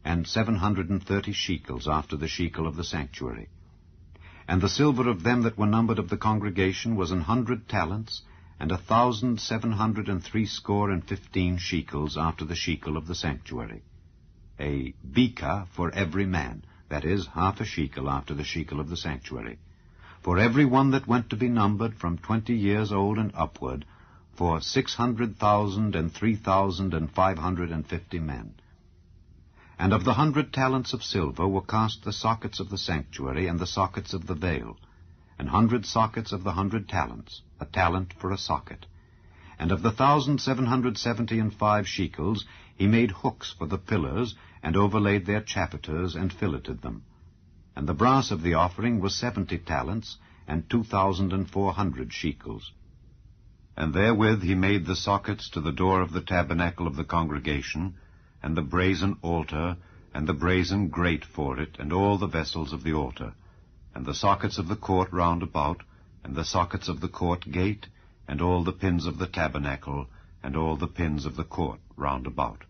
and 730 shekels after the shekel of the sanctuary. And the silver of them that were numbered of the congregation was 100 talents, and 1,760 shekels after the shekel of the sanctuary. A beka for every man, that is, half a shekel after the shekel of the sanctuary, for every one that went to be numbered from 20 years old and upward, for 600,000 and 3,550 men. And of the 100 talents of silver were cast the sockets of the sanctuary and the sockets of the veil, 100 sockets of the 100 talents, a talent for a socket. And of the 1,775 shekels he made hooks for the pillars, and overlaid their chapiters, and filleted them. And the brass of the offering was 70 talents, and 2,400 shekels. And therewith he made the sockets to the door of the tabernacle of the congregation, and the brazen altar, and the brazen grate for it, and all the vessels of the altar, and the sockets of the court round about, and the sockets of the court gate, and all the pins of the tabernacle, and all the pins of the court round about.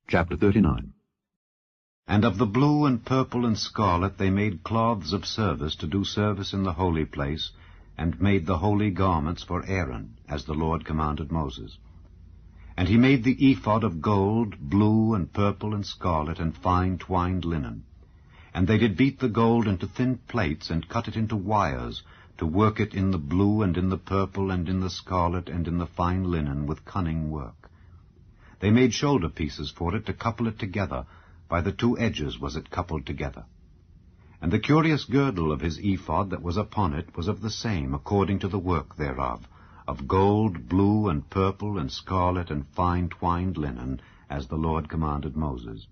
Chapter 39. And of the blue and purple and scarlet they made cloths of service to do service in the holy place, and made the holy garments for Aaron, as the Lord commanded Moses. And he made the ephod of gold, blue and purple and scarlet, and fine twined linen. And they did beat the gold into thin plates, and cut it into wires, to work it in the blue, and in the purple, and in the scarlet, and in the fine linen, with cunning work. They made shoulder pieces for it to couple it together. By the two edges was it coupled together. And the curious girdle of his ephod that was upon it was of the same, according to the work thereof, of gold, blue, and purple, and scarlet, and fine twined linen, as the Lord commanded Moses.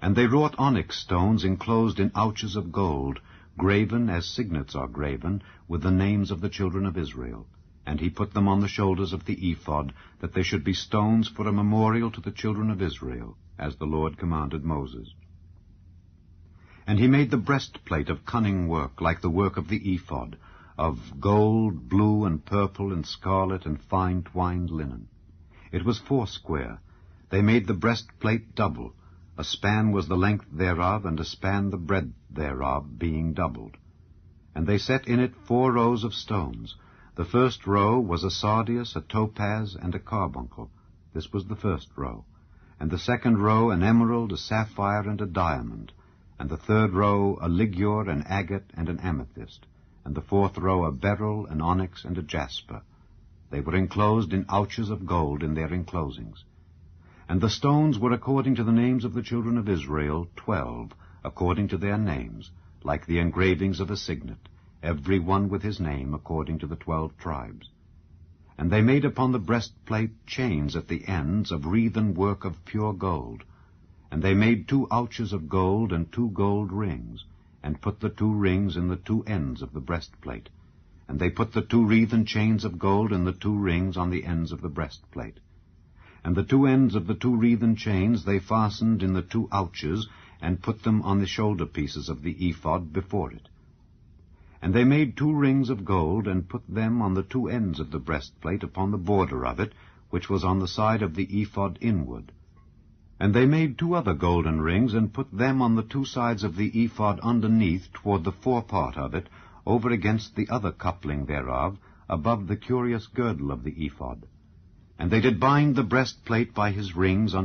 And they wrought onyx stones enclosed in ouches of gold, graven as signets are graven, with the names of the children of Israel. And he put them on the shoulders of the ephod, that they should be stones for a memorial to the children of Israel, as the Lord commanded Moses. And he made the breastplate of cunning work, like the work of the ephod, of gold, blue, and purple, and scarlet, and fine twined linen. It was foursquare. They made the breastplate double. A span was the length thereof, and a span the breadth thereof, being doubled. And they set in it 4 rows of stones. The first row was a sardius, a topaz, and a carbuncle. This was the first row. And the second row an emerald, a sapphire, and a diamond. And the third row a ligure, an agate, and an amethyst. And the fourth row a beryl, an onyx, and a jasper. They were enclosed in ouches of gold in their enclosings. And the stones were according to the names of the children of Israel, 12, according to their names, like the engravings of a signet, every one with his name, according to the 12 tribes. And they made upon the breastplate chains at the ends of wreathen work of pure gold. And they made 2 ouches of gold and 2 gold rings, and put the 2 rings in the 2 ends of the breastplate. And they put the 2 wreathen chains of gold and the 2 rings on the ends of the breastplate. And the 2 ends of the 2 wreathen chains they fastened in the 2 ouches, and put them on the shoulder pieces of the ephod before it. And they made 2 rings of gold, and put them on the 2 ends of the breastplate upon the border of it, which was on the side of the ephod inward. And they made 2 other golden rings, and put them on the 2 sides of the ephod underneath toward the forepart of it, over against the other coupling thereof, above the curious girdle of the ephod. And they did bind the breastplate by his rings